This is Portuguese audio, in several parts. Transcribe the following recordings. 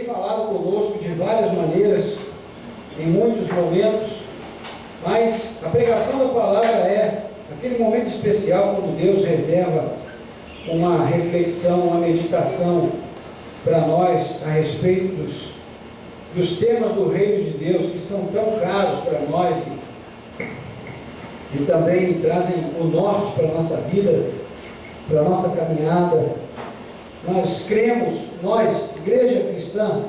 falado conosco de várias maneiras, em muitos momentos, mas a pregação da palavra é aquele momento especial quando Deus reserva uma reflexão, uma meditação para nós a respeito dos temas do reino de Deus que são tão caros para nós e também trazem o norte para a nossa vida, para a nossa caminhada. Nós cremos, nós, Igreja Cristã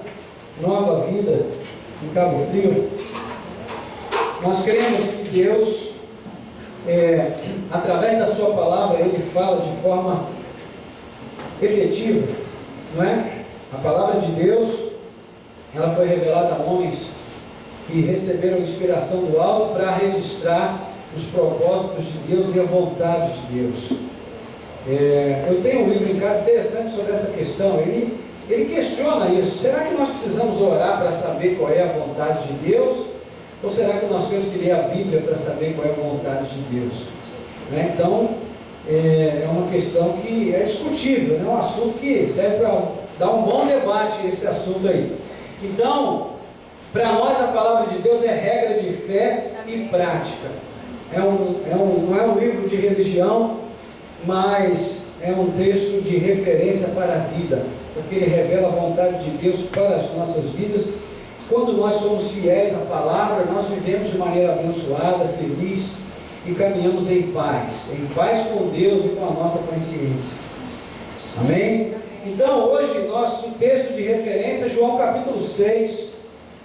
Nova Vida em Cabo Frio, nós cremos que Deus, através da sua palavra, Ele fala de forma efetiva, não é? A palavra de Deus, ela foi revelada a homens que receberam inspiração do alto para registrar os propósitos de Deus e a vontade de Deus. Eu tenho um livro em casa interessante sobre essa questão. Ele questiona isso. Será que nós precisamos orar para saber qual é a vontade de Deus? Ou será que nós temos que ler a Bíblia para saber qual é a vontade de Deus? Então, é uma questão que é discutível, é um assunto que serve para dar um bom debate, esse assunto aí. Então, para nós a palavra de Deus é regra de fé e prática. Não é um livro de religião, mas é um texto de referência para a vida, porque ele revela a vontade de Deus para as nossas vidas. Quando nós somos fiéis à palavra, nós vivemos de maneira abençoada, feliz e caminhamos em paz com Deus e com a nossa consciência. Amém? Então, hoje, nosso texto de referência é João capítulo 6,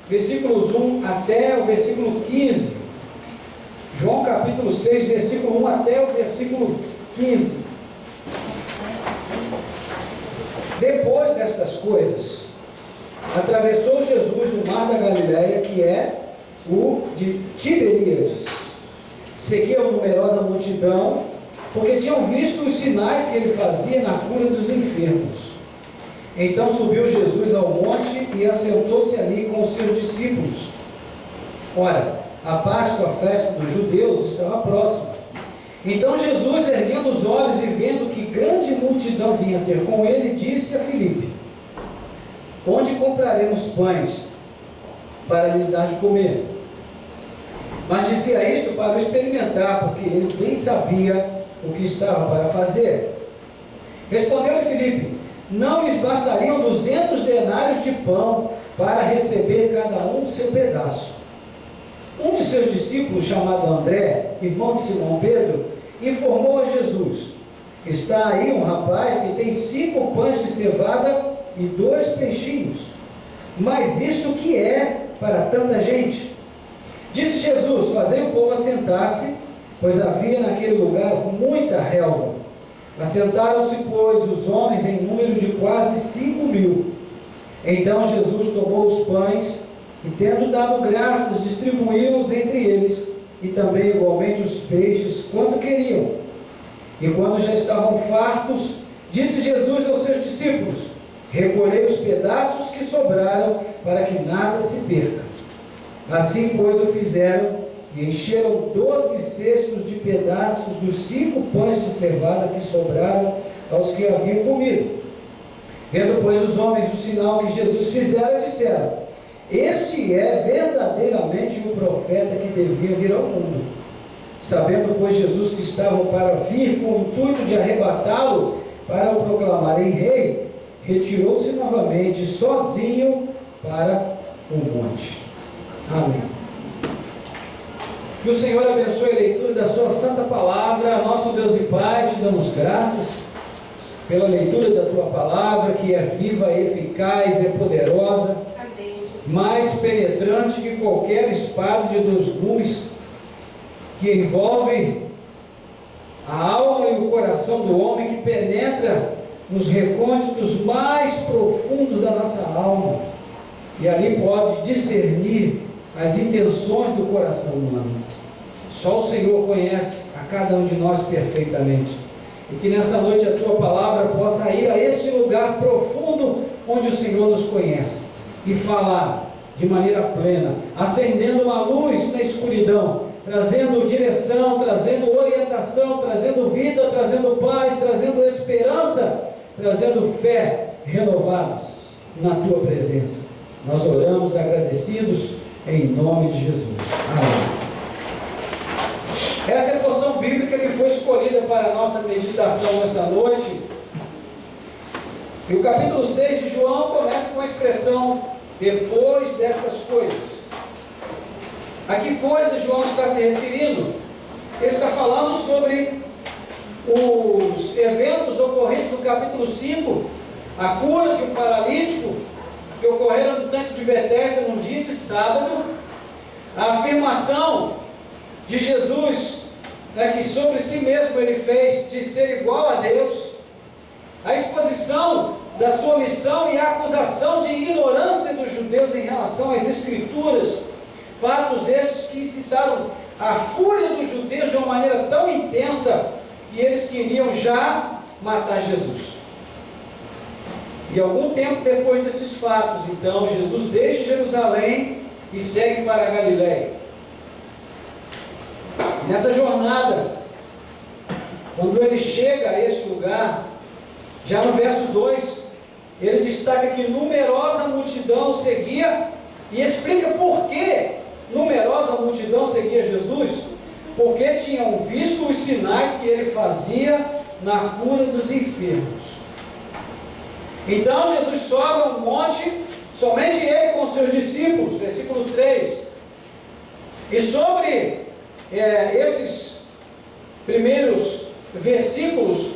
versículos 1 até o versículo 15. João capítulo 6, versículo 1 até o versículo 15. Depois destas coisas, atravessou Jesus o mar da Galileia, que é o de Tiberíades. Seguia-o numerosa multidão, porque tinham visto os sinais que ele fazia na cura dos enfermos. Então subiu Jesus ao monte e assentou-se ali com os seus discípulos. Ora, a Páscoa, a festa dos judeus, estava próxima. Então Jesus, erguendo os olhos e vendo que grande multidão vinha ter com ele, disse a Filipe: onde compraremos pães para lhes dar de comer? Mas dizia isto para o experimentar, porque ele bem sabia o que estava para fazer. Respondeu-lhe Filipe: não lhes bastariam 200 denários de pão para receber cada um o seu pedaço? Um de seus discípulos, chamado André, irmão de Simão Pedro, informou a Jesus: está aí um rapaz que tem 5 pães de cevada e 2 peixinhos. Mas isto que é para tanta gente? Disse Jesus: fazei o povo assentar-se, pois havia naquele lugar muita relva. Assentaram-se, pois, os homens em número de quase 5.000. Então Jesus tomou os pães e, tendo dado graças, distribuiu-os entre eles, e também igualmente os peixes, quanto queriam. E quando já estavam fartos, disse Jesus aos seus discípulos: recolhei os pedaços que sobraram, para que nada se perca. Assim, pois, o fizeram, e encheram 12 cestos de pedaços dos 5 pães de cevada que sobraram aos que haviam comido. Vendo, pois, os homens o sinal que Jesus fizera, disseram: este é verdadeiramente o profeta que devia vir ao mundo. Sabendo, pois, Jesus que estavam para vir com o intuito de arrebatá-lo para o proclamarem rei, retirou-se novamente sozinho para o monte. Amém. Que o Senhor abençoe a leitura da sua santa palavra. Nosso Deus e Pai, te damos graças pela leitura da tua palavra, que é viva, eficaz, é poderosa, mais penetrante que qualquer espada de 2 gumes, que envolve a alma e o coração do homem, que penetra nos recônditos mais profundos da nossa alma, e ali pode discernir as intenções do coração humano. Só o Senhor conhece a cada um de nós perfeitamente, e que nessa noite a tua palavra possa ir a este lugar profundo onde o Senhor nos conhece e falar de maneira plena, acendendo uma luz na escuridão, trazendo direção, trazendo orientação, trazendo vida, trazendo paz, trazendo esperança, trazendo fé renovadas. na tua presença. Nós oramos agradecidos em nome de Jesus. Amém. Essa é a porção bíblica que foi escolhida para a nossa meditação nessa noite. E o capítulo 6 de João começa com a expressão depois destas coisas. A que coisas João está se referindo? Ele está falando sobre os eventos ocorridos no capítulo 5, a cura de um paralítico que ocorreram no tanque de Betesda num dia de sábado, a afirmação de Jesus, que sobre si mesmo ele fez de ser igual a Deus, a exposição da sua missão e a acusação de ignorância dos judeus em relação às Escrituras, fatos estes que incitaram a fúria dos judeus de uma maneira tão intensa que eles queriam já matar Jesus. E algum tempo depois desses fatos, então, Jesus deixa Jerusalém e segue para a Galileia. Nessa jornada, quando ele chega a esse lugar, já no verso 2, ele destaca que numerosa multidão seguia e explica por que numerosa multidão seguia Jesus, porque tinham visto os sinais que ele fazia na cura dos enfermos. Então Jesus sobe a um monte, somente ele com seus discípulos, versículo 3. E sobre esses primeiros versículos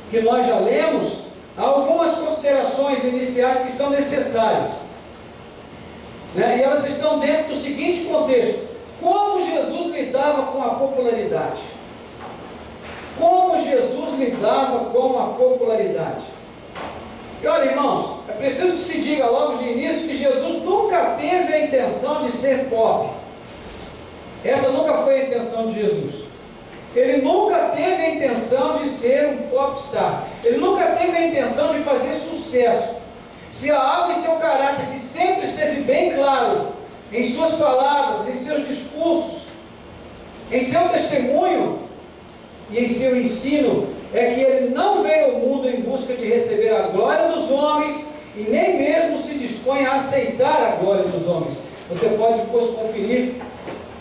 que nós já lemos, há algumas considerações iniciais que são necessárias. E elas estão dentro do seguinte contexto: como Jesus lidava com a popularidade. Como Jesus lidava com a popularidade. E olha, irmãos, é preciso que se diga logo de início que Jesus nunca teve a intenção de ser pop. Essa nunca foi a intenção de Jesus. Ele nunca teve a intenção de ser um popstar. Ele nunca teve a intenção de fazer sucesso. Se há algo em seu caráter que sempre esteve bem claro, em suas palavras, em seus discursos, em seu testemunho e em seu ensino, é que ele não veio ao mundo em busca de receber a glória dos homens e nem mesmo se dispõe a aceitar a glória dos homens. Você pode depois conferir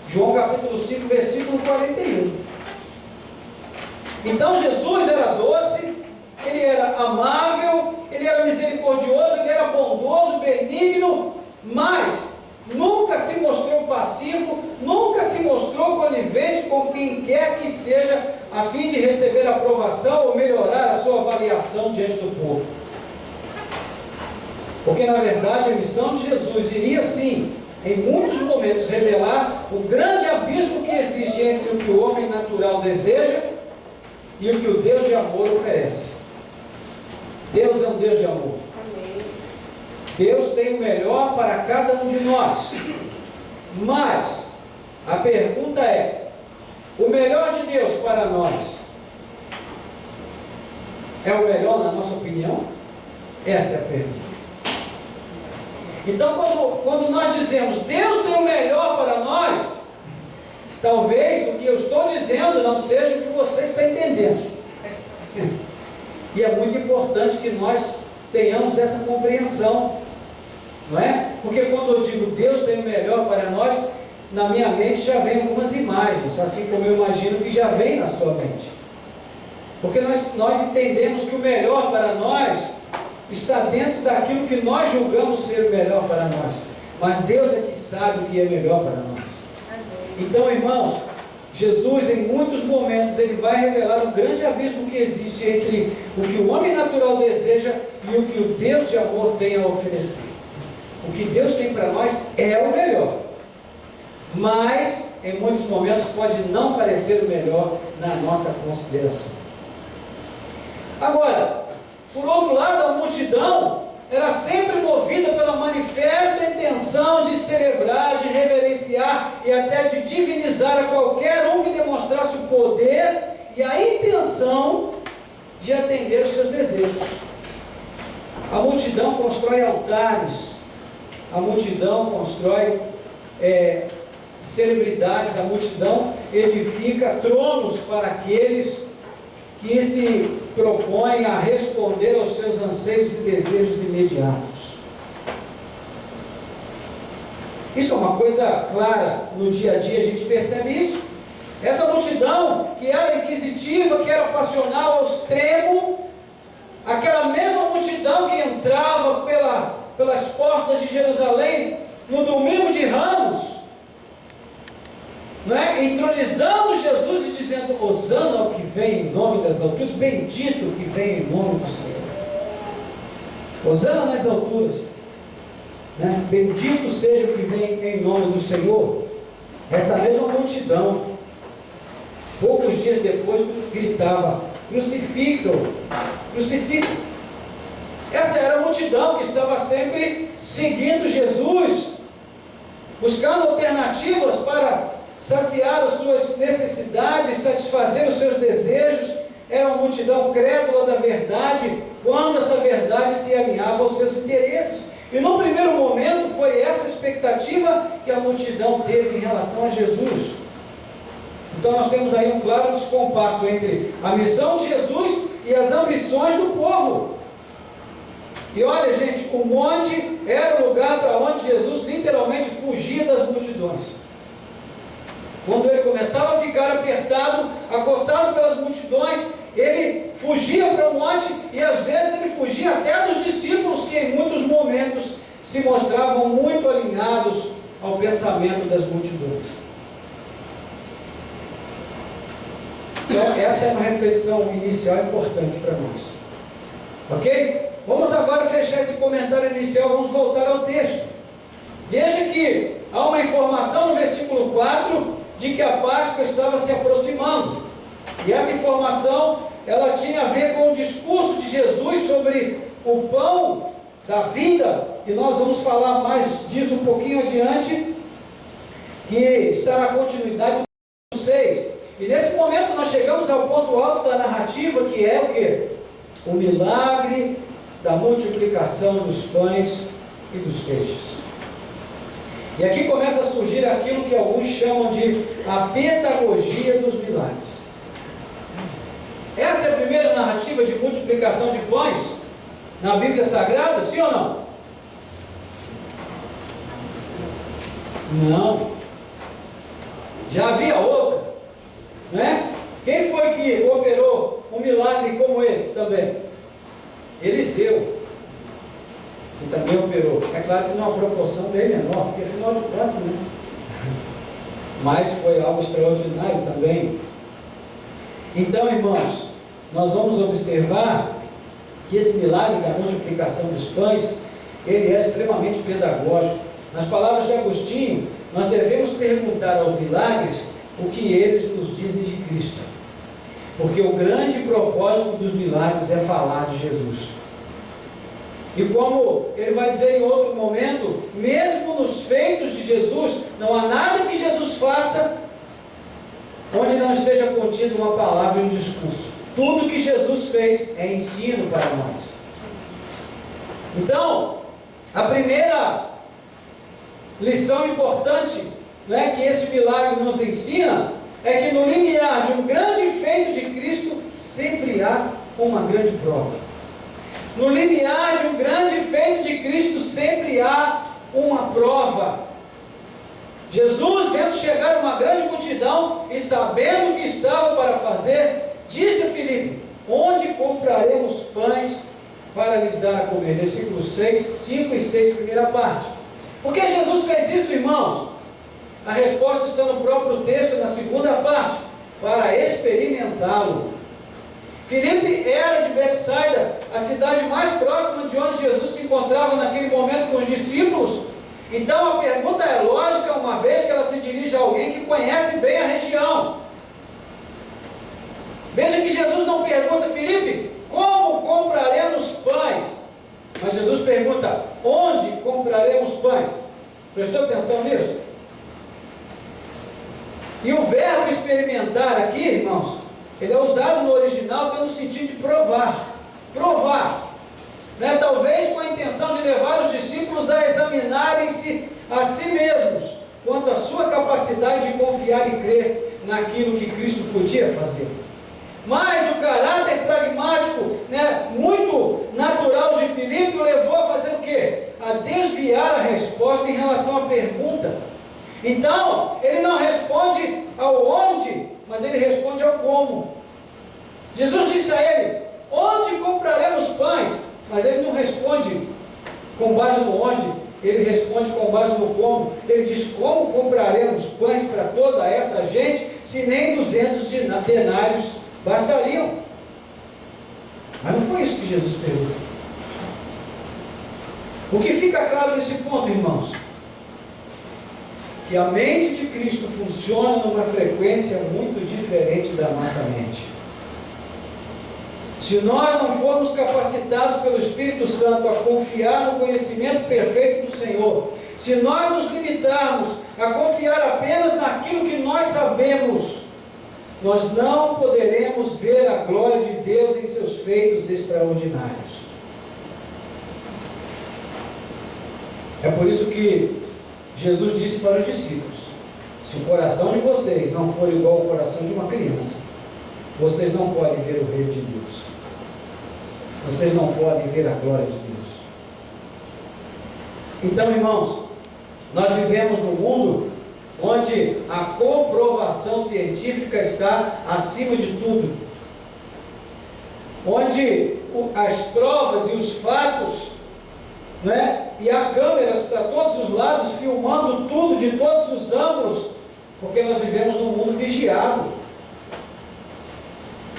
João capítulo 5, versículo 41. Então Jesus era doce, ele era amável, ele era misericordioso, ele era bondoso, benigno, mas nunca se mostrou passivo, nunca se mostrou conivente com quem quer que seja, a fim de receber aprovação ou melhorar a sua avaliação diante do povo. Porque na verdade a missão de Jesus iria sim, em muitos momentos, revelar o grande abismo que existe entre o que o homem natural deseja e o que o Deus de amor oferece. Deus é um Deus de amor. Deus tem o melhor para cada um de nós. Mas a pergunta é: o melhor de Deus para nós é o melhor na nossa opinião? Essa é a pergunta. Então, quando nós dizemos Deus tem o melhor para nós, talvez o que eu estou dizendo não seja o que você está entendendo. E é muito importante que nós tenhamos essa compreensão, não é? Porque quando eu digo Deus tem o melhor para nós, na minha mente já vem algumas imagens, assim como eu imagino que já vem na sua mente. Porque nós entendemos que o melhor para nós está dentro daquilo que nós julgamos ser o melhor para nós. Mas Deus é que sabe o que é melhor para nós. Então, irmãos, Jesus em muitos momentos ele vai revelar o grande abismo que existe entre o que o homem natural deseja e o que o Deus de amor tem a oferecer. O que Deus tem para nós é o melhor, mas em muitos momentos pode não parecer o melhor na nossa consideração. Agora, por outro lado, a multidão era sempre movida pela manifesta intenção de celebrar, de reverenciar e até de divinizar a qualquer um que demonstrasse o poder e a intenção de atender os seus desejos. A multidão constrói altares, a multidão constrói celebridades, a multidão edifica tronos para aqueles que se propõem a responder aos seus anseios e desejos imediatos. Isso é uma coisa clara, no dia a dia a gente percebe isso. Essa multidão que era inquisitiva, que era passional ao extremo, aquela mesma multidão que entrava pelas portas de Jerusalém no domingo de Ramos, não é? Entronizando Jesus e dizendo: Hosana ao que vem em nome das alturas, bendito o que vem em nome do Senhor. Hosana nas alturas, né? Bendito seja o que vem em nome do Senhor. Essa mesma multidão, poucos dias depois, gritava: crucificam, crucificam. Essa era a multidão que estava sempre seguindo Jesus, buscando alternativas para saciar as suas necessidades, satisfazer os seus desejos. Era uma multidão crédula da verdade, quando essa verdade se alinhava aos seus interesses. E no primeiro momento foi essa expectativa que a multidão teve em relação a Jesus. Então nós temos aí um claro descompasso entre a missão de Jesus e as ambições do povo. E olha, gente, o monte era o lugar para onde Jesus literalmente fugia das multidões. Quando ele começava a ficar apertado, acossado pelas multidões, ele fugia para o monte, e às vezes ele fugia até dos discípulos, que em muitos momentos se mostravam muito alinhados ao pensamento das multidões. Então, essa é uma reflexão inicial importante para nós. Ok? Vamos agora fechar esse comentário inicial, vamos voltar ao texto. Veja que há uma informação no versículo 4 de que a Páscoa estava se aproximando. E essa informação, ela tinha a ver com o discurso de Jesus sobre o pão da vida, e nós vamos falar mais disso um pouquinho adiante, que está na continuidade do 6. E nesse momento nós chegamos ao ponto alto da narrativa, que é o quê? O milagre da multiplicação dos pães e dos peixes. E aqui começa a surgir aquilo que alguns chamam de a pedagogia dos milagres. Essa é a primeira narrativa de multiplicação de pães na Bíblia Sagrada, sim ou não? Não. Já havia outra, né? Quem foi que operou um milagre como esse também? Eliseu, que também operou. É claro que numa proporção bem menor, porque afinal de contas, né? Mas foi algo extraordinário também. Então, irmãos, nós vamos observar que esse milagre da multiplicação dos pães, ele é extremamente pedagógico. Nas palavras de Agostinho, nós devemos perguntar aos milagres o que eles nos dizem de Cristo. Porque o grande propósito dos milagres é falar de Jesus. E como ele vai dizer em outro momento, mesmo nos feitos de Jesus, não há nada que Jesus faça onde não esteja contido uma palavra e um discurso. Tudo que Jesus fez é ensino para nós. Então, a primeira lição importante, né, que esse milagre nos ensina, é que no limiar de um grande feito de Cristo, sempre há uma grande prova. No limiar de um grande feito de Cristo, sempre há uma prova. Jesus, vendo chegar uma grande multidão e sabendo o que estava para fazer, disse a Filipe: onde compraremos pães para lhes dar a comer? Versículos 5 e 6, primeira parte. Por que Jesus fez isso, irmãos? A resposta está no próprio texto, na segunda parte: para experimentá-lo. Filipe era de Betsaida, a cidade mais próxima de onde Jesus se encontrava naquele momento com os discípulos. Então a pergunta é lógica, uma vez que ela se dirige a alguém que conhece bem a região. Veja que Jesus não pergunta: Filipe, como compraremos pães? Mas Jesus pergunta: onde compraremos pães? Prestou atenção nisso? E o verbo experimentar aqui, irmãos, ele é usado no original pelo sentido de provar. Provar. Né? Talvez com a intenção de levar os discípulos a examinarem-se a si mesmos, quanto à sua capacidade de confiar e crer naquilo que Cristo podia fazer. Mas o caráter pragmático, né, muito natural de Filipe, o levou a fazer o quê? A desviar a resposta em relação à pergunta. Então, ele não responde ao onde, mas ele responde ao como. Jesus disse a ele: onde compraremos pães? Mas ele não responde com base no onde, ele responde com base no como. Ele diz: como compraremos pães para toda essa gente, se nem 200 denários bastariam? Mas não foi isso que Jesus perguntou. O que fica claro nesse ponto, irmãos? Que a mente de Cristo funciona numa frequência muito diferente da nossa mente. Se nós não formos capacitados pelo Espírito Santo a confiar no conhecimento perfeito do Senhor, se nós nos limitarmos a confiar apenas naquilo que nós sabemos, nós não poderemos ver a glória de Deus em seus feitos extraordinários. É por isso que Jesus disse para os discípulos: se o coração de vocês não for igual ao coração de uma criança, vocês não podem ver o reino de Deus. Vocês não podem ver a glória de Deus. Então, irmãos, nós vivemos num mundo onde a comprovação científica está acima de tudo. Onde as provas e os fatos, né? E há câmeras para todos os lados, filmando tudo de todos os ângulos, porque nós vivemos num mundo vigiado.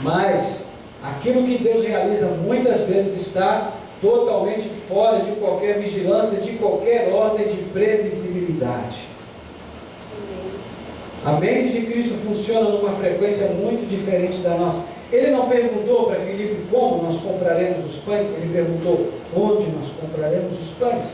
Mas aquilo que Deus realiza muitas vezes está totalmente fora de qualquer vigilância, de qualquer ordem de previsibilidade. A mente de Cristo funciona numa frequência muito diferente da nossa. Ele não perguntou para Filipe como nós compraremos os pães, ele perguntou onde nós compraremos os pães.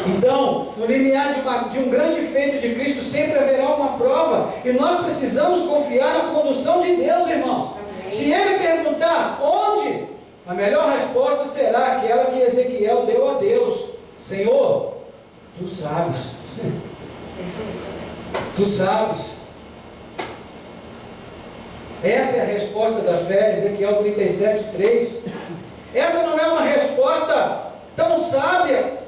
Então, no limiar de um grande feito de Cristo, sempre haverá uma prova, e nós precisamos confiar na condução de Deus, irmãos. Amém. Se ele perguntar onde, a melhor resposta será aquela que Ezequiel deu a Deus: Senhor, tu sabes. Tu sabes. Essa é a resposta da fé, Ezequiel 37:3. Essa não é uma resposta tão sábia,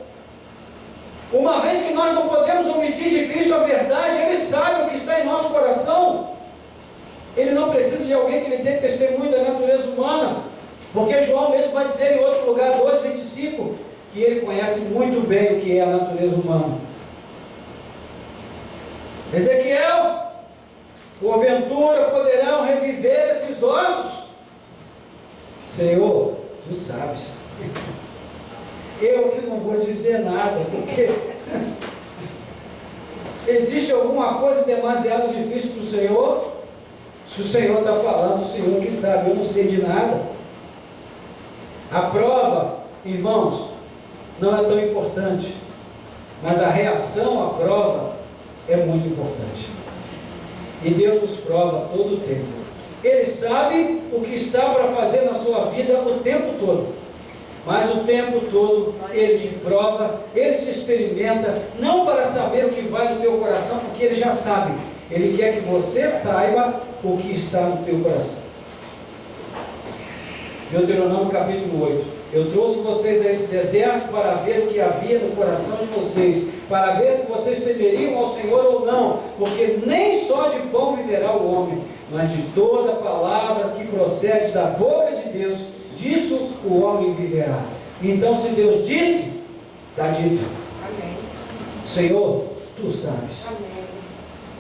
uma vez que nós não podemos omitir de Cristo a verdade. Ele sabe o que está em nosso coração. Ele não precisa de alguém que lhe dê testemunho da natureza humana, porque João mesmo vai dizer em outro lugar, 2:25, que ele conhece muito bem o que é a natureza humana. Ezequiel, porventura poderão reviver esses ossos? Senhor, tu sabes. Eu que não vou dizer nada, porque existe alguma coisa demasiado difícil para o Senhor? Se o Senhor está falando, o Senhor que sabe, eu não sei de nada. A prova, irmãos, não é tão importante, mas a reação à prova é muito importante. E Deus nos prova todo o tempo. Ele sabe o que está para fazer na sua vida o tempo todo. Mas o tempo todo Ele te prova, Ele te experimenta, não para saber o que vai no teu coração, porque Ele já sabe. Ele quer que você saiba o que está no teu coração. Deuteronômio capítulo 8. Eu trouxe vocês a esse deserto para ver o que havia no coração de vocês, para ver se vocês temeriam ao Senhor ou não, porque nem só de pão viverá o homem, mas de toda palavra que procede da boca de Deus, disso o homem viverá. Então, se Deus disse, está dito. Amém. Senhor, tu sabes. Amém.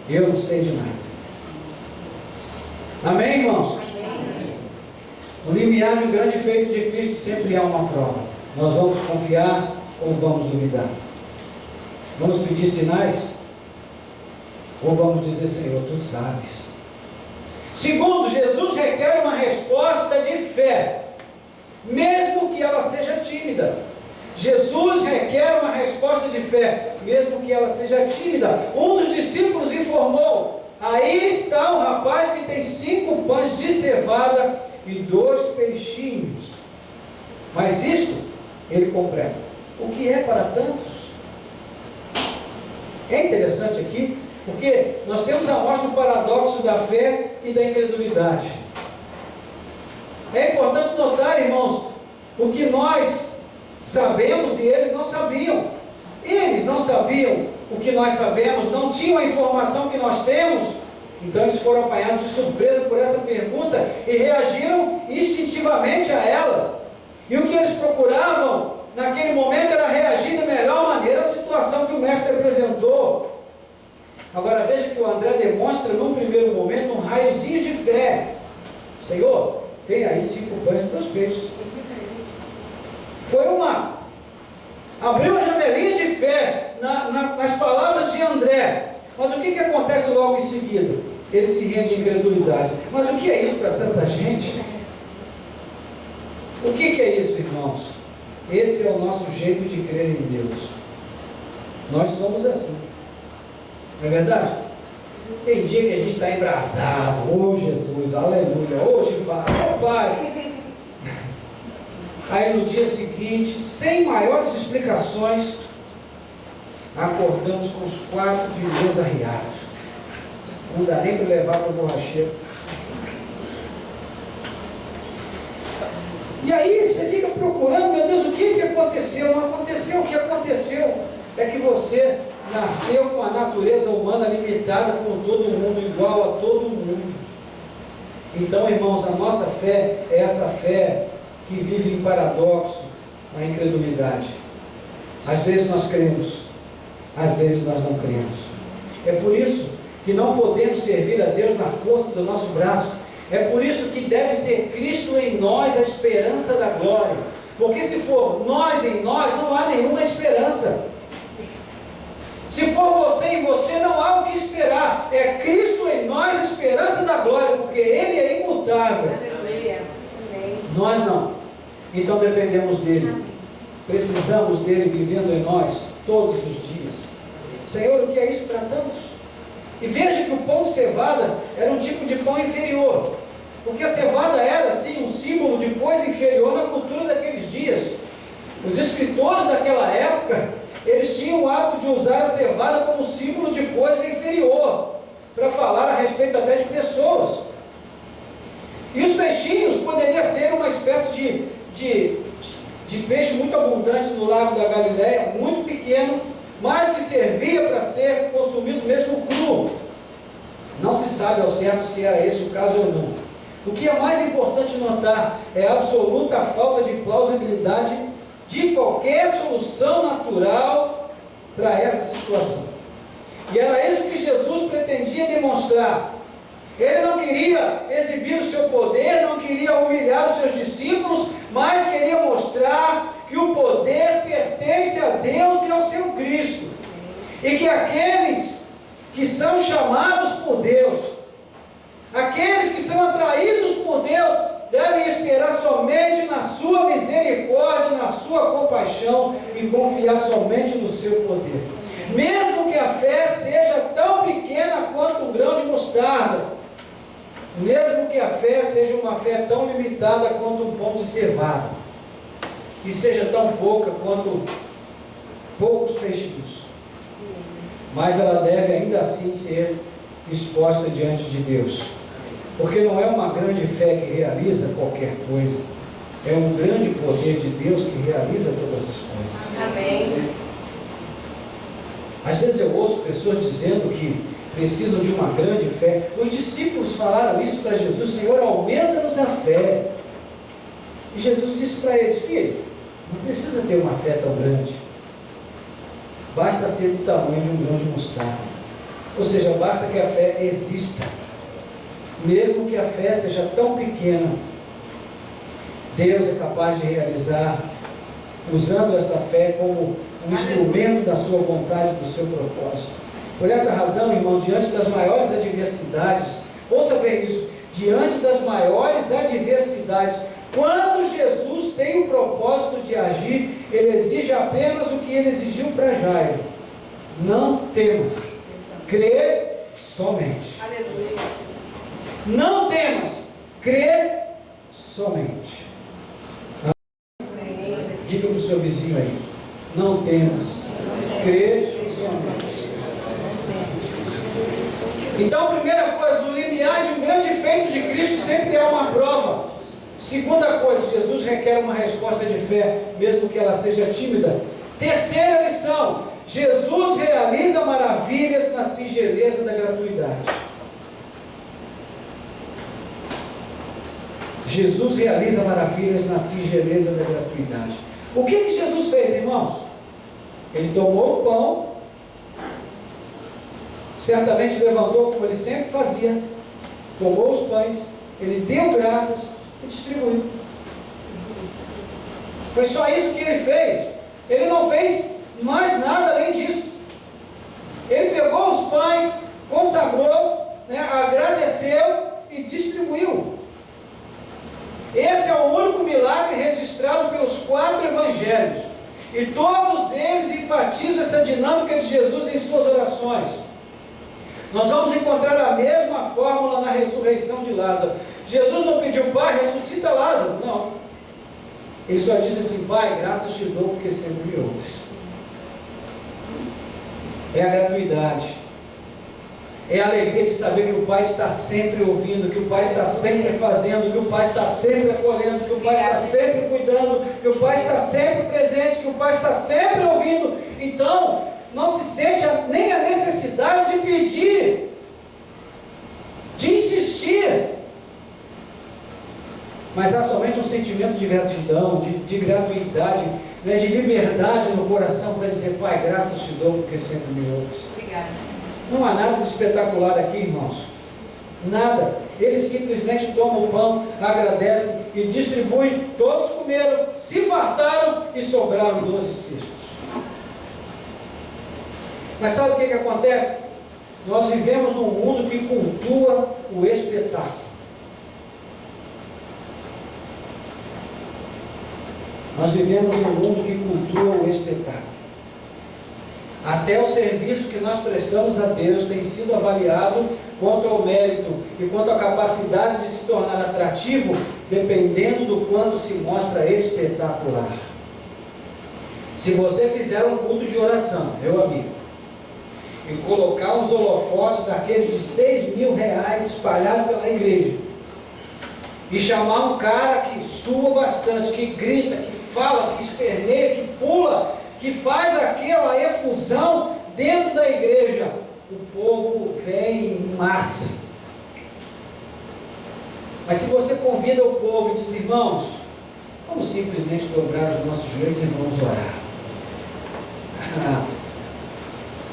Eu não sei de nada. Amém, irmãos? Amém. No limiar de um grande feito de Cristo sempre há uma prova. Nós vamos confiar ou vamos duvidar? Vamos pedir sinais? Ou vamos dizer, Senhor, tu sabes? Segundo, Jesus requer uma resposta de fé, mesmo que ela seja tímida. Jesus requer uma resposta de fé, mesmo que ela seja tímida. Um dos discípulos informou: aí está um rapaz que tem 5 pães de cevada e 2 peixinhos. Mas isto, ele completa: o que é para tantos? É interessante aqui, porque nós temos a mostra do paradoxo da fé e da incredulidade. É importante notar, irmãos, o que nós sabemos e eles não sabiam. Eles não sabiam o que nós sabemos, não tinham a informação que nós temos. Então eles foram apanhados de surpresa por essa pergunta e reagiram instintivamente a ela. E o que eles procuravam naquele momento era reagir da melhor maneira à situação que o mestre apresentou. Agora veja que o André demonstra num primeiro momento um raiozinho de fé. Senhor, tem aí 5 pães e 2 peixes. Foi abriu uma janelinha de fé nas palavras de André. Mas o que acontece logo em seguida? Ele se rende à incredulidade. Mas o que é isso para tanta gente? O que é isso, irmãos? Esse é o nosso jeito de crer em Deus. Nós somos assim. Não é verdade? Tem dia que a gente está embrasado. Oh Jesus, aleluia. Oh Jeová, oh Pai. Aí no dia seguinte, sem maiores explicações, acordamos com os 4 pneus arriados. Não dá nem para levar para o borracheiro. E aí você fica procurando, meu Deus, o que aconteceu? Não aconteceu. O que aconteceu é que você nasceu com a natureza humana limitada, com todo mundo, igual a todo mundo. Então, irmãos, a nossa fé é essa fé que vive em paradoxo, na incredulidade. Às vezes nós cremos, às vezes nós não cremos. É por isso que não podemos servir a Deus na força do nosso braço. É por isso que deve ser Cristo em nós a esperança da glória. Porque se for nós em nós, não há nenhuma esperança. Se for você em você, não há o que esperar. É Cristo em nós a esperança da glória, porque Ele é imutável. Aleluia. Nós não. Então dependemos dEle. Precisamos dEle vivendo em nós todos os dias. Senhor, o que é isso para tantos? E veja que o pão de cevada era um tipo de pão inferior, porque a cevada era, sim, um símbolo de coisa inferior na cultura daqueles dias. Os escritores daquela época, eles tinham o hábito de usar a cevada como símbolo de coisa inferior, para falar a respeito até de pessoas. E os peixinhos poderiam ser uma espécie de peixe muito abundante no lago da Galileia, muito pequeno, mas que servia para ser consumido mesmo cru. Não se sabe ao certo se era esse o caso ou não. O que é mais importante notar é a absoluta falta de plausibilidade de qualquer solução natural para essa situação. E era isso que Jesus pretendia demonstrar. Ele não queria exibir o seu poder, não queria humilhar os seus discípulos, mas queria mostrar que o poder pertence a Deus e ao seu Cristo. E que aqueles que são chamados por Deus, aqueles que são atraídos por Deus, devem esperar somente na sua misericórdia, na sua compaixão e confiar somente no seu poder. Mesmo que a fé seja tão pequena quanto um grão de mostarda, mesmo que a fé seja uma fé tão limitada quanto um pão de cevada, e seja tão pouca quanto poucos peixinhos, mas ela deve ainda assim ser exposta diante de Deus, porque não é uma grande fé que realiza qualquer coisa, é um grande poder de Deus que realiza todas as coisas. Amém. Às vezes eu ouço pessoas dizendo que precisam de uma grande fé. Os discípulos falaram isso para Jesus: Senhor, aumenta-nos a fé. E Jesus disse para eles: filho, não precisa ter uma fé tão grande, basta ser do tamanho de um grão de mostarda. Ou seja, basta que a fé exista. Mesmo que a fé seja tão pequena, Deus é capaz de realizar, usando essa fé como um instrumento da sua vontade, do seu propósito. Por essa razão, irmão, diante das maiores adversidades, ouça bem isso, diante das maiores adversidades, quando Jesus tem o propósito de agir, Ele exige apenas o que Ele exigiu para Jairo: não temas, crê somente. Aleluia. Não temas, crê somente. Diga para o seu vizinho aí: não temas, crê somente. Então, a primeira coisa, no limiar de um grande feito de Cristo, sempre há uma prova. Segunda coisa, Jesus requer uma resposta de fé, mesmo que ela seja tímida. Terceira lição, Jesus realiza maravilhas na singeleza da gratuidade. Jesus realiza maravilhas na singeleza da gratuidade. O que Jesus fez, irmãos? Ele tomou o pão, certamente levantou como ele sempre fazia, tomou os pães, ele deu graças e distribuiu. Foi só isso que ele fez. Ele não fez mais nada além disso. Ele pegou os pães, consagrou, agradeceu e distribuiu. Esse é o único milagre registrado pelos 4 evangelhos. E todos eles enfatizam essa dinâmica de Jesus em suas orações. Nós vamos encontrar a mesma fórmula na ressurreição de Lázaro. Jesus não pediu, Pai, ressuscita Lázaro. Não. Ele só disse assim, Pai, graças te dou porque sempre me ouves. É a gratuidade. É a alegria de saber que o Pai está sempre ouvindo, que o Pai está sempre fazendo, que o Pai está sempre acolhendo, que o Pai está sempre cuidando, que o Pai está sempre presente, que o Pai está sempre ouvindo. Então, não se sente nem a necessidade de pedir, de insistir. Mas há somente um sentimento de gratidão, de gratuidade, de liberdade no coração para dizer, Pai, graças te dou porque sempre me ouves. Obrigada. Não há nada de espetacular aqui, irmãos. Nada. Ele simplesmente toma o pão, agradece e distribui. Todos comeram, se fartaram e sobraram 12 cestos. Mas sabe o que acontece? Nós vivemos num mundo que cultua o espetáculo. Nós vivemos num mundo que cultua o espetáculo. Até o serviço que nós prestamos a Deus tem sido avaliado quanto ao mérito e quanto à capacidade de se tornar atrativo, dependendo do quanto se mostra espetacular. Se você fizer um culto de oração, meu amigo, e colocar uns holofotes daqueles de R$6.000 espalhados pela igreja, e chamar um cara que sua bastante, que grita, que fala, que esperneia, que pula, que faz aquela efusão dentro da igreja, o povo vem em massa. Mas se você convida o povo e diz, irmãos, vamos simplesmente dobrar os nossos joelhos e vamos orar.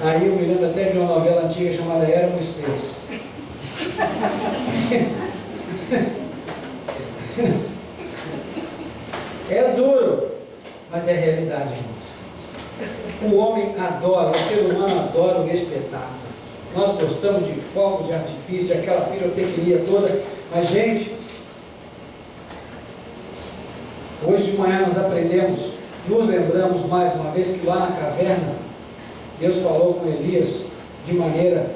Aí eu me lembro até de uma novela antiga chamada Éramos Seis. É duro, mas é realidade, irmãos. O homem adora, o ser humano adora o espetáculo. Nós gostamos de fogos de artifício, aquela pirotecnia toda, mas gente, hoje de manhã nós aprendemos, nos lembramos mais uma vez que lá na caverna, Deus falou com Elias de maneira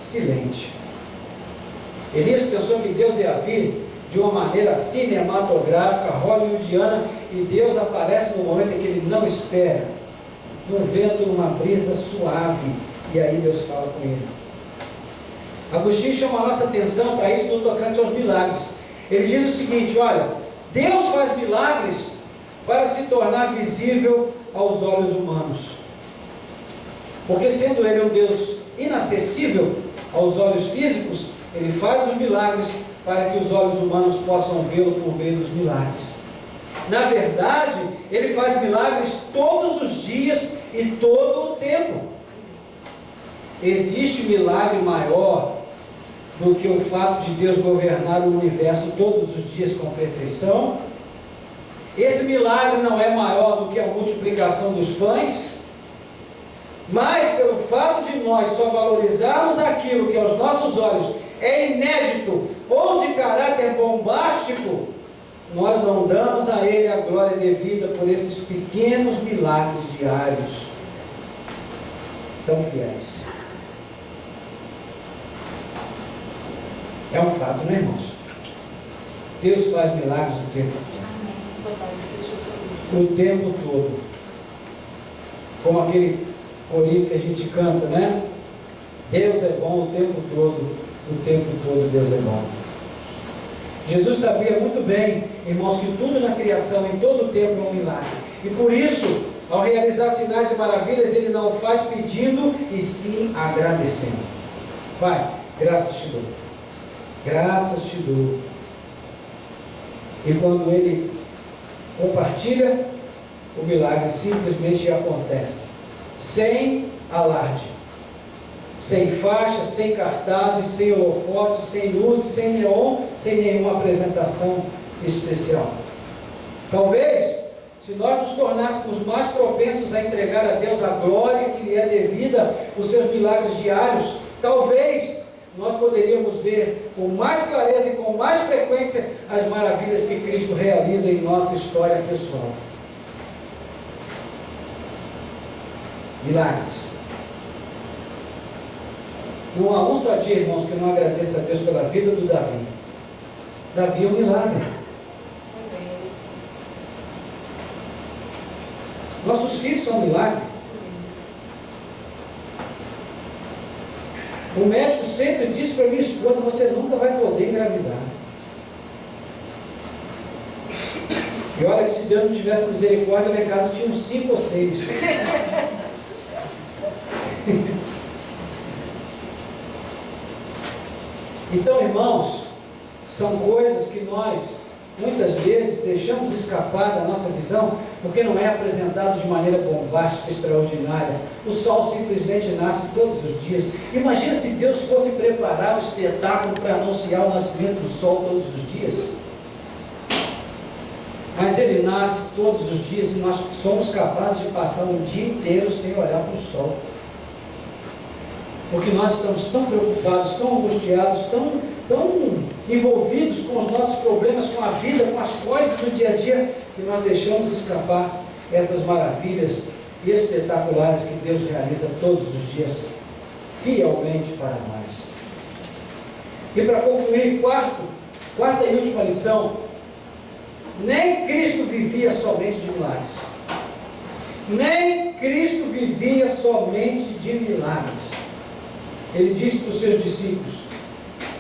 silente. Elias pensou que Deus ia vir de uma maneira cinematográfica, hollywoodiana, e Deus aparece no momento em que ele não espera, num vento, numa brisa suave, e aí Deus fala com ele. Agostinho chama a nossa atenção para isso no tocante aos milagres. Ele diz o seguinte, olha, Deus faz milagres para se tornar visível aos olhos humanos, porque sendo Ele um Deus inacessível aos olhos físicos, Ele faz os milagres para que os olhos humanos possam vê-lo por meio dos milagres. Na verdade, Ele faz milagres todos os dias e todo o tempo. Existe milagre maior do que o fato de Deus governar o universo todos os dias com perfeição? Esse milagre não é maior do que a multiplicação dos pães? Mas pelo fato de nós só valorizarmos aquilo que aos nossos olhos é inédito ou de caráter bombástico, nós não damos a Ele a glória devida por esses pequenos milagres diários tão fiéis. É um fato, não é, irmãos? Deus faz milagres o tempo todo. O tempo todo. Como aquele corinho que a gente canta, né? Deus é bom o tempo todo Deus é bom. Jesus sabia muito bem, irmãos, que tudo na criação, em todo o tempo, é um milagre. E por isso, ao realizar sinais e maravilhas, Ele não faz pedindo, e sim agradecendo. Pai, graças te dou. Graças te dou. E quando Ele compartilha, o milagre simplesmente acontece. Sem alarde. Sem faixa, sem cartazes, sem holofotes, sem luzes, sem neon, sem nenhuma apresentação especial. Talvez, se nós nos tornássemos mais propensos a entregar a Deus a glória que lhe é devida, os seus milagres diários, talvez nós poderíamos ver com mais clareza e com mais frequência as maravilhas que Cristo realiza em nossa história pessoal. Milagres. Não há um só dia, irmãos, que eu não agradeça a Deus pela vida do Davi. Davi é um milagre. Nossos filhos são um milagre. O médico sempre disse para minha esposa: você nunca vai poder engravidar. E olha que se Deus não tivesse misericórdia, lá em casa tinha uns 5 ou 6. Então, irmãos, são coisas que nós muitas vezes deixamos escapar da nossa visão, porque não é apresentado de maneira bombástica, extraordinária. O sol simplesmente nasce todos os dias. Imagina se Deus fosse preparar um espetáculo para anunciar o nascimento do sol todos os dias. Mas ele nasce todos os dias e nós somos capazes de passar um dia inteiro sem olhar para o sol. Porque nós estamos tão preocupados, tão angustiados, tão envolvidos com os nossos problemas, com a vida, com as coisas do dia a dia, que nós deixamos escapar essas maravilhas espetaculares que Deus realiza todos os dias, fielmente para nós. E para concluir, quarta e última lição: nem Cristo vivia somente de milagres. Nem Cristo vivia somente de milagres. Ele disse para os seus discípulos: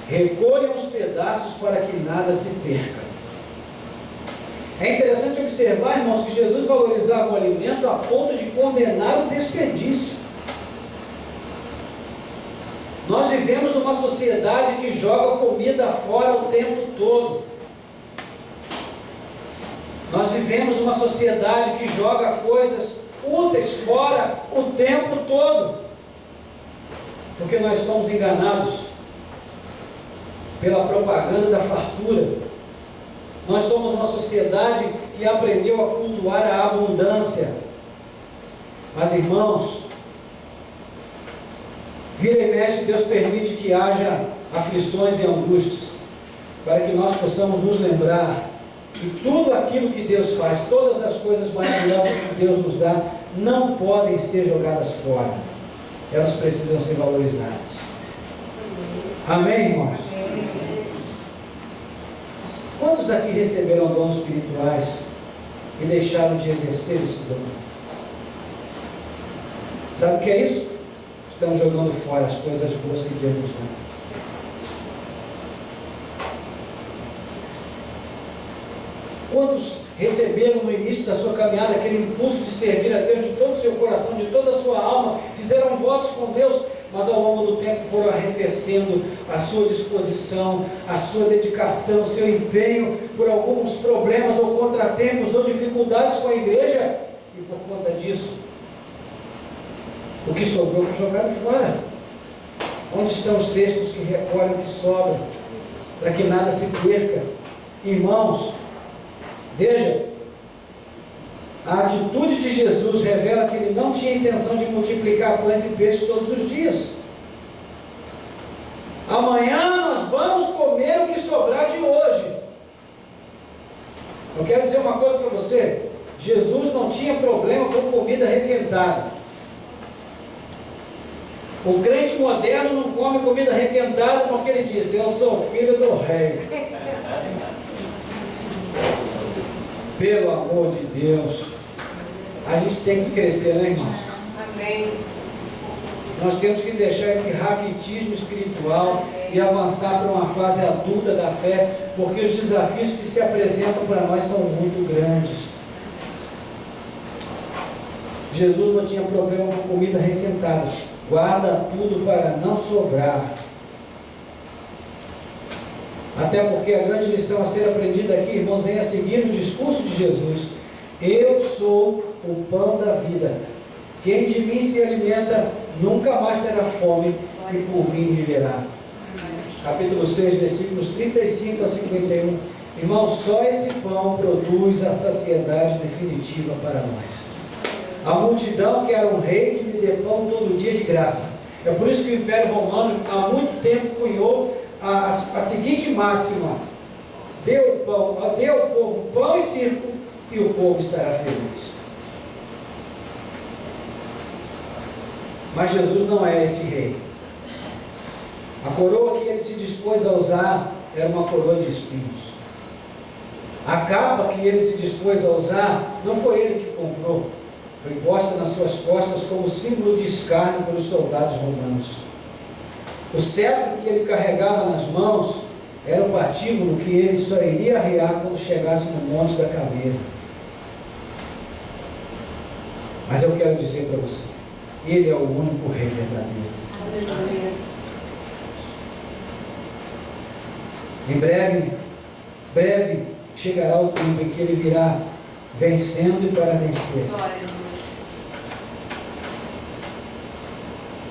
recolham os pedaços para que nada se perca. É interessante observar, irmãos, que Jesus valorizava o alimento a ponto de condenar o desperdício. Nós vivemos numa sociedade que joga comida fora o tempo todo. Nós vivemos numa sociedade que joga coisas úteis fora o tempo todo. Porque nós somos enganados pela propaganda da fartura. Nós somos uma sociedade que aprendeu a cultuar a abundância. Mas, irmãos, vira e mexe, Deus permite que haja aflições e angústias, para que nós possamos nos lembrar que tudo aquilo que Deus faz, todas as coisas maravilhosas que Deus nos dá, não podem ser jogadas fora. Elas precisam ser valorizadas. Amém, irmãos? Quantos aqui receberam dons espirituais e deixaram de exercer esse dom? Sabe o que é isso? Estão jogando fora as coisas boas que Deus nos dá. Quantos receberam no início da sua caminhada aquele impulso de servir a Deus de todo o seu coração, de toda a sua alma, fizeram votos com Deus, mas ao longo do tempo foram arrefecendo a sua disposição, a sua dedicação, o seu empenho por alguns problemas ou contratempos ou dificuldades com a igreja, e por conta disso, o que sobrou foi jogado fora. Onde estão os cestos que recolhem o que sobra, para que nada se perca? Irmãos, veja, a atitude de Jesus revela que ele não tinha intenção de multiplicar pães e peixes todos os dias. Amanhã nós vamos comer o que sobrar de hoje. Eu quero dizer uma coisa para você: Jesus não tinha problema com comida requentada. O crente moderno não come comida requentada porque ele diz: eu sou filho do rei. Pelo amor de Deus, a gente tem que crescer, né, irmãos? Amém. Nós temos que deixar esse raquitismo espiritual e avançar para uma fase adulta da fé, porque os desafios que se apresentam para nós são muito grandes. Jesus não tinha problema com comida requentada. Guarda tudo para não sobrar. Até porque a grande lição a ser aprendida aqui, irmãos, vem a seguir no discurso de Jesus. Eu sou o pão da vida. Quem de mim se alimenta nunca mais terá fome, e por mim viverá. Capítulo 6, versículos 35 a 51. Irmãos, só esse pão produz a saciedade definitiva para nós. A multidão quer um rei que lhe dê pão todo dia de graça. É por isso que o Império Romano há muito tempo cunhou a seguinte máxima: dê ao povo pão e circo, e o povo estará feliz. Mas Jesus não é esse rei. A coroa que ele se dispôs a usar era uma coroa de espinhos. A capa que ele se dispôs a usar não foi ele que comprou, foi posta nas suas costas como símbolo de escárnio pelos soldados romanos. O cetro que ele carregava nas mãos era o patíbulo que ele só iria arriar quando chegasse no Monte da Caveira. Mas eu quero dizer para você, ele é o único rei verdadeiro. Em breve chegará o tempo em que ele virá vencendo e para vencer.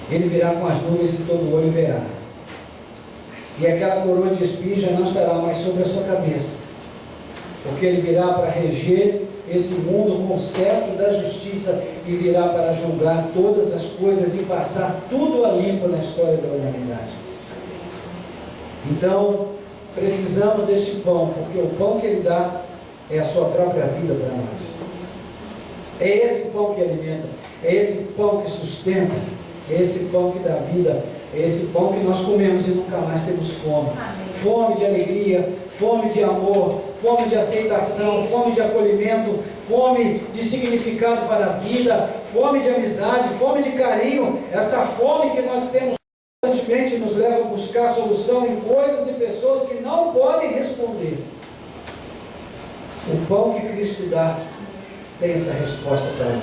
Ele virá com as nuvens e todo olho verá. E aquela coroa de espinhos já não estará mais sobre a sua cabeça, porque ele virá para reger esse mundo com o cetro da justiça e virá para julgar todas as coisas e passar tudo a limpo na história da humanidade. Então, precisamos desse pão, porque o pão que ele dá é a sua própria vida para nós. É esse pão que alimenta, é esse pão que sustenta, é esse pão que dá vida, é esse pão que nós comemos e nunca mais temos fome. Fome de alegria, fome de amor, fome de aceitação, fome de acolhimento, fome de significado para a vida, fome de amizade, fome de carinho. Essa fome que nós temos constantemente nos leva a buscar solução em coisas e pessoas que não podem responder. O pão que Cristo dá tem essa resposta para nós.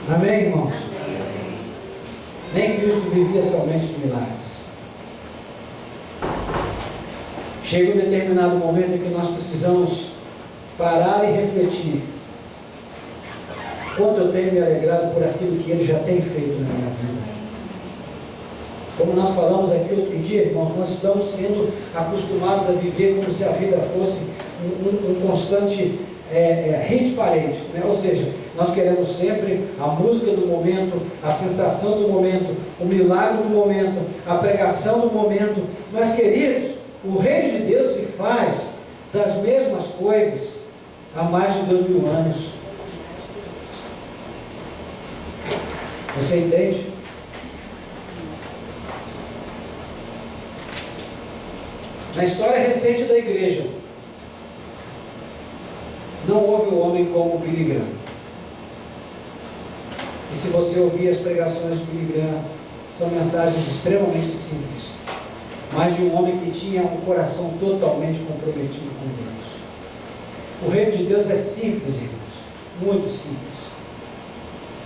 Amém, irmãos? Nem Cristo vivia somente de milagres. Chega um determinado momento em que nós precisamos parar e refletir. Quanto eu tenho me alegrado por aquilo que Ele já tem feito na minha vida. Como nós falamos aqui outro dia, irmãos, nós estamos sendo acostumados a viver como se a vida fosse um constante hit parade, né? Ou seja, nós queremos sempre a música do momento, a sensação do momento, o milagre do momento, a pregação do momento. Mas, queridos, o reino de Deus se faz das mesmas coisas há mais de 2000 anos. Você entende? Na história recente da igreja, não houve um homem como Billy Graham. E se você ouvir as pregações de Billy Graham, são mensagens extremamente simples, mas de um homem que tinha um coração totalmente comprometido com Deus. O reino de Deus é simples, irmãos, muito simples.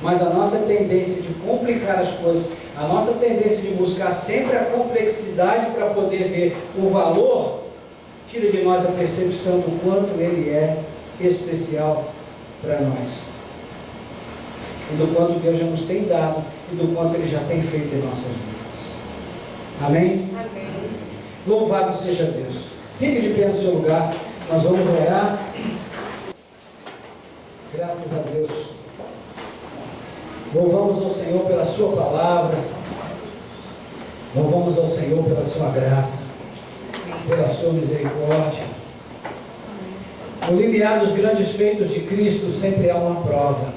Mas a nossa tendência de complicar as coisas, a nossa tendência de buscar sempre a complexidade para poder ver o valor, tira de nós a percepção do quanto Ele é especial para nós. E do quanto Deus já nos tem dado e do quanto Ele já tem feito em nossas vidas. Amém? Amém. Louvado seja Deus. Fique de pé no seu lugar. Nós vamos orar. Graças a Deus. Louvamos ao Senhor pela sua palavra. Louvamos ao Senhor pela sua graça, pela sua misericórdia. No limiar dos grandes feitos de Cristo sempre há uma prova.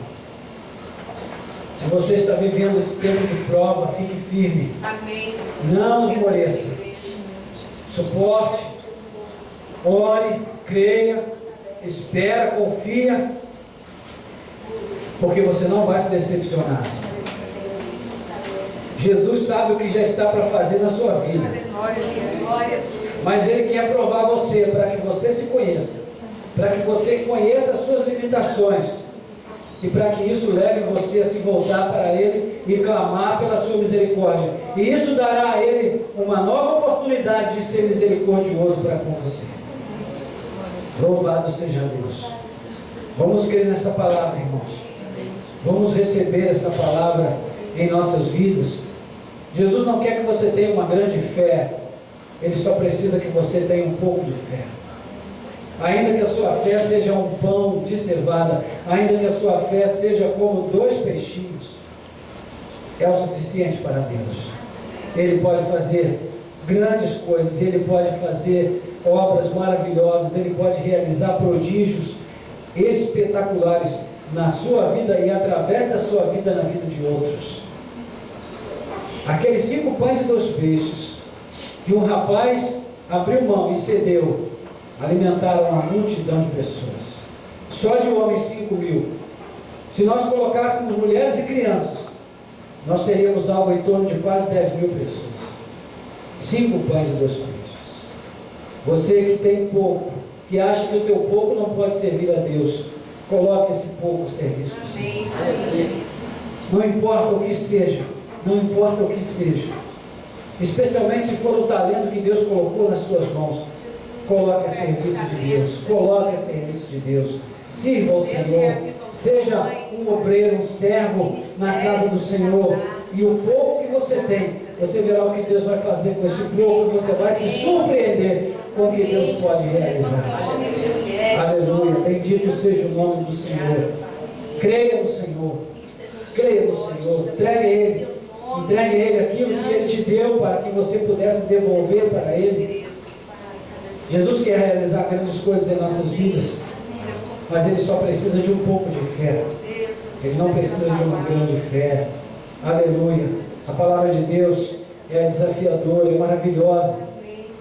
Se você está vivendo esse tempo de prova, fique firme. Amém. Não esmoreça. Suporte, ore, creia, espera, confia, porque você não vai se decepcionar. Jesus sabe o que já está para fazer na sua vida. Mas Ele quer provar você, para que você se conheça, para que você conheça as suas limitações, e para que isso leve você a se voltar para Ele e clamar pela sua misericórdia. E isso dará a Ele uma nova oportunidade de ser misericordioso para com você. Louvado seja Deus. Vamos crer nessa palavra, irmãos. Vamos receber essa palavra em nossas vidas. Jesus não quer que você tenha uma grande fé. Ele só precisa que você tenha um pouco de fé. Ainda que a sua fé seja um pão de cevada, ainda que a sua fé seja como 2 peixinhos, é o suficiente para Deus. Ele pode fazer grandes coisas, Ele pode fazer obras maravilhosas, Ele pode realizar prodígios espetaculares na sua vida e através da sua vida na vida de outros. Aqueles 5 pães e 2 peixes que um rapaz abriu mão e cedeu, alimentaram uma multidão de pessoas. Só de homens 5.000. Se nós colocássemos mulheres e crianças, nós teríamos algo em torno de quase 10.000 pessoas. 5 pães e 2 peixes. Você que tem pouco, que acha que o teu pouco não pode servir a Deus, coloque esse pouco ao serviço do Senhor. Não importa o que seja, não importa o que seja, especialmente se for o talento que Deus colocou nas suas mãos, coloque a serviço de Deus, coloque a serviço de Deus, sirva ao Senhor, seja um obreiro, um servo na casa do Senhor, e o pouco que você tem, você verá o que Deus vai fazer com esse pouco, você vai se surpreender com o que Deus pode realizar. Aleluia, bendito seja o nome do Senhor. Creia no Senhor, creia no Senhor, entregue a Ele aquilo que Ele te deu para que você pudesse devolver para Ele. Jesus quer realizar grandes coisas em nossas vidas, mas Ele só precisa de um pouco de fé. Ele não precisa de uma grande fé. Aleluia. A palavra de Deus é desafiadora, é maravilhosa.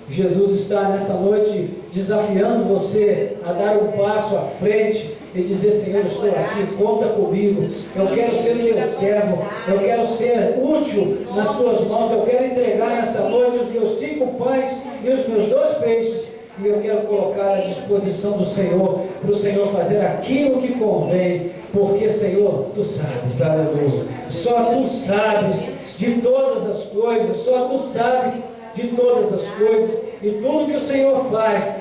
Jesus está nessa noite desafiando você a dar um passo à frente e dizer: Senhor, eu estou aqui, conta comigo, eu quero ser teu servo, eu quero ser útil nas tuas mãos, eu quero entregar nessa noite os meus 5 pães e os meus 2 peixes, e eu quero colocar à disposição do Senhor, para o Senhor fazer aquilo que convém, porque, Senhor, Tu sabes, aleluia, só Tu sabes de todas as coisas, só Tu sabes de todas as coisas, e tudo que o Senhor faz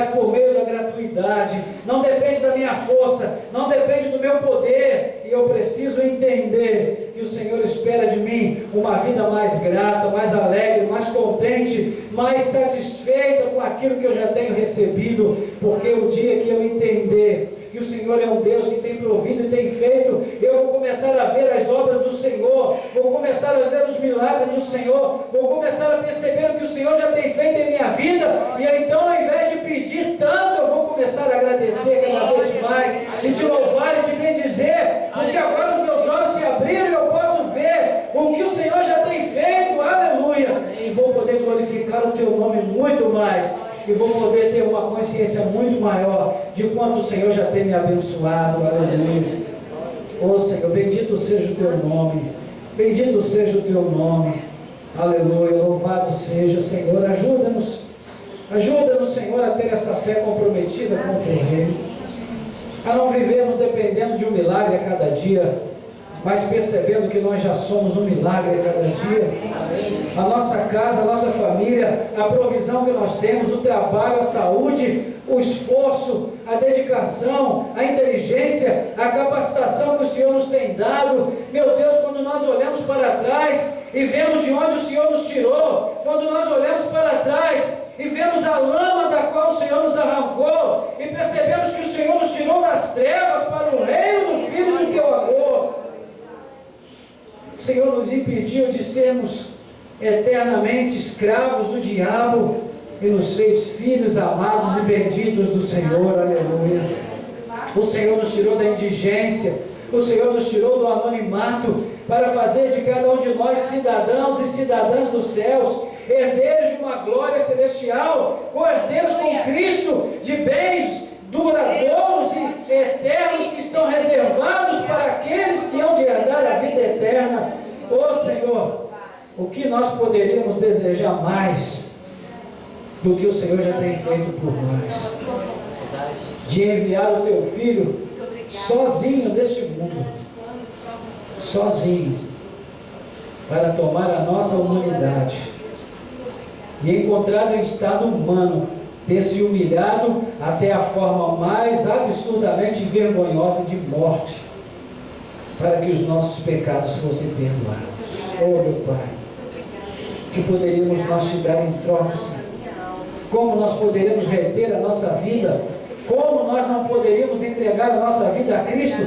por meio da gratuidade, não depende da minha força, não depende do meu poder, e eu preciso entender que o Senhor espera de mim uma vida mais grata, mais alegre, mais contente, mais satisfeita com aquilo que eu já tenho recebido, porque o dia que eu entender que o Senhor é um Deus que tem provido e tem feito, eu vou começar a ver as obras do Senhor, vou começar a ver os milagres do Senhor, vou começar a perceber o que o Senhor já tem feito em minha vida, e então, ao invés de pedir tanto, eu vou começar a agradecer cada vez mais, e te louvar e te bendizer, porque agora os meus olhos se abriram e eu posso ver o que o Senhor já tem feito, aleluia, e vou poder glorificar o Teu nome muito mais, e vou poder ter uma consciência muito maior de quanto o Senhor já tem me abençoado, aleluia. Oh Senhor, bendito seja o Teu nome, bendito seja o Teu nome, aleluia, louvado seja, Senhor. Ajuda-nos, Senhor, a ter essa fé comprometida com o Teu reino, a não vivermos dependendo de um milagre a cada dia, mas percebendo que nós já somos um milagre a cada dia. A nossa casa, a nossa família, a provisão que nós temos, o trabalho, a saúde, o esforço, a dedicação, a inteligência, a capacitação que o Senhor nos tem dado. Meu Deus, quando nós olhamos para trás e vemos de onde o Senhor nos tirou, quando nós olhamos para trás e vemos a lama da qual o Senhor nos arrancou, e percebemos que o Senhor nos tirou das trevas para o reino do Filho do Teu amor, o Senhor nos impediu de sermos eternamente escravos do diabo e nos fez filhos amados e benditos do Senhor, aleluia. O Senhor nos tirou da indigência, o Senhor nos tirou do anonimato, para fazer de cada um de nós cidadãos e cidadãs dos céus, herdeiros de uma glória celestial, herdeiros com Cristo de bens duradouros e eternos que estão reservados para aqueles que hão de herdar a vida eterna. Ó Senhor, que nós poderíamos desejar mais do que o Senhor já tem feito por nós? De enviar o teu filho sozinho deste mundo, sozinho, para tomar a nossa humanidade e, encontrado em estado humano, ter se humilhado até a forma mais absurdamente vergonhosa de morte, para que os nossos pecados fossem perdoados. Oh, meu Pai, que poderíamos nós te dar em troca, Senhor? Como nós poderíamos reter a nossa vida? Como nós não poderíamos entregar a nossa vida a Cristo?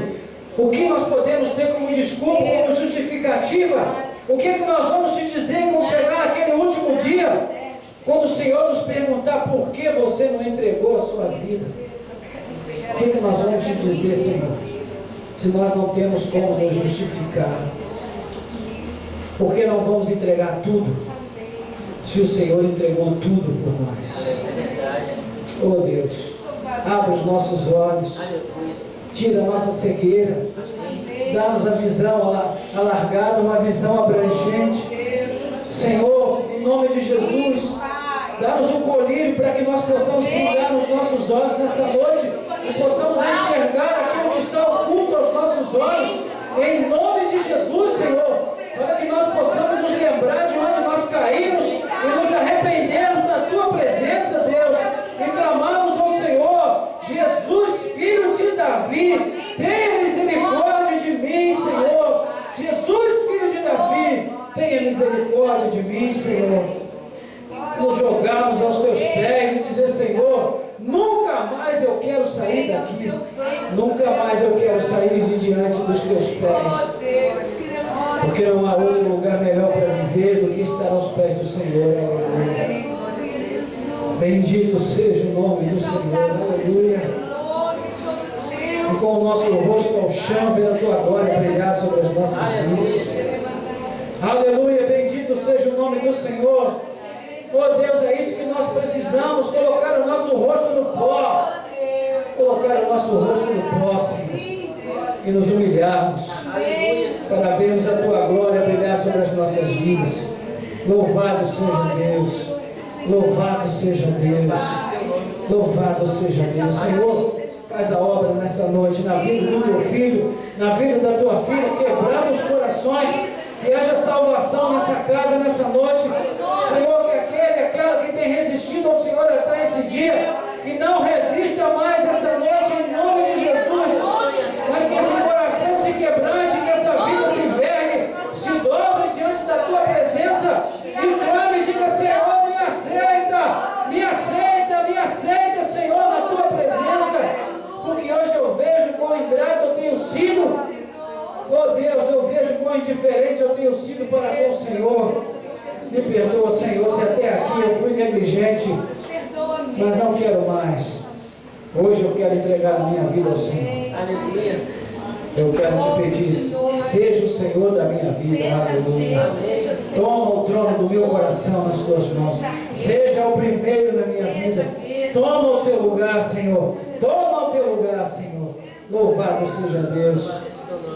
O que nós podemos ter como desculpa, como justificativa? O que nós vamos te dizer quando chegar aquele último dia? Quando o Senhor nos perguntar por que você não entregou a sua vida? O que nós vamos te dizer, Senhor? Se nós não temos como nos justificar? Por que não vamos entregar tudo? Se o Senhor entregou tudo por nós. Oh Deus, abre os nossos olhos, tira a nossa cegueira, dá-nos a visão alargada, uma visão abrangente. Senhor, em nome de Jesus, dá-nos um colírio para que nós possamos cuidar nos nossos olhos nessa noite e possamos enxergar aquilo que está oculto aos nossos olhos, em nome de Jesus, Senhor, para que nós possamos nos lembrar de onde nós caímos e nos arrependermos da Tua presença, Deus, e clamarmos ao Senhor: Jesus, filho de Davi, tenha misericórdia de mim, Senhor. Jesus, filho de Davi, tenha misericórdia de mim, Senhor. Nos jogarmos aos Teus pés e dizer: Senhor, nunca mais eu quero sair daqui, nunca mais eu quero sair de diante dos Teus pés, porque não há outro lugar melhor para viver do que estar aos pés do Senhor. Aleluia. Bendito seja o nome do Senhor. Aleluia. E com o nosso rosto ao chão, ver a Tua glória brilhar sobre as nossas vidas. Aleluia. Bendito seja o nome do Senhor. Oh Deus, é isso que nós precisamos: colocar o nosso rosto no pó, colocar o nosso rosto no pó, Senhor, e nos humilharmos para vermos a Tua glória brilhar sobre as nossas vidas. Louvado seja Deus, louvado seja Deus, louvado seja Deus. Senhor, faz a obra nessa noite na vida do Teu filho, na vida da Tua filha, quebrando os corações, que haja salvação nessa casa nessa noite, Senhor. Aquela que tem resistido ao Senhor até esse dia, que não resista mais essa noite, em nome de Jesus, mas que esse coração se quebrante, que essa vida se envergue, se dobre diante da Tua presença e clame e diga: Senhor, me aceita, me aceita, me aceita, Senhor, na Tua presença, porque hoje eu vejo quão ingrato eu tenho sido. Oh Deus, eu vejo quão indiferente eu tenho sido para com o Senhor. Me perdoa, Senhor, se até aqui eu fui negligente, mas não quero mais. Hoje eu quero entregar a minha vida ao Senhor. Aleluia. Eu quero te pedir: seja o Senhor da minha vida. Aleluia. Toma o trono do meu coração nas Tuas mãos. Seja o primeiro na minha vida. Toma o Teu lugar, Senhor. Toma o Teu lugar, Senhor. Louvado seja Deus.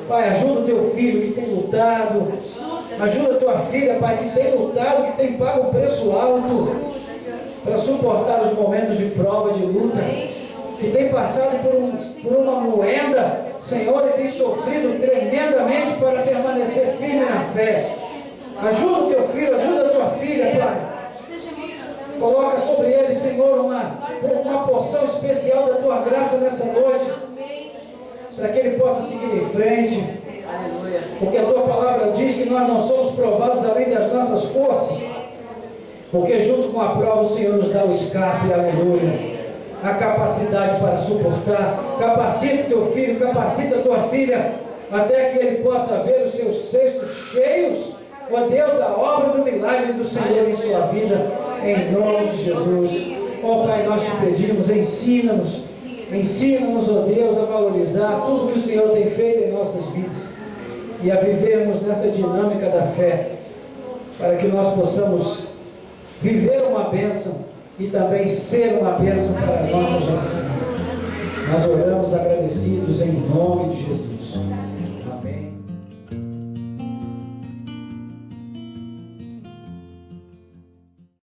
Pai, ajuda o Teu filho que tem lutado. Ajuda a Tua filha, Pai, que tem lutado, que tem pago um preço alto para suportar os momentos de prova, de luta, que tem passado por uma moenda, Senhor, e tem sofrido tremendamente para permanecer firme na fé. Ajuda o Teu filho, ajuda a Tua filha, Pai. Coloca sobre ele, Senhor, uma porção especial da Tua graça nessa noite, para que ele possa seguir em frente. Porque a Tua palavra diz que nós não somos provados além das nossas forças, porque junto com a prova o Senhor nos dá o escape, aleluia, a capacidade para suportar. Capacita o Teu filho, capacita a Tua filha, até que ele possa ver os seus cestos cheios, ó Deus, da obra do milagre do Senhor em sua vida, em nome de Jesus. Ó Pai, nós te pedimos: ensina-nos, ó Deus, a valorizar tudo que o Senhor tem feito em nossas vidas e a vivermos nessa dinâmica da fé, para que nós possamos viver uma bênção e também ser uma bênção para a nossa geração. Nós oramos agradecidos em nome de Jesus.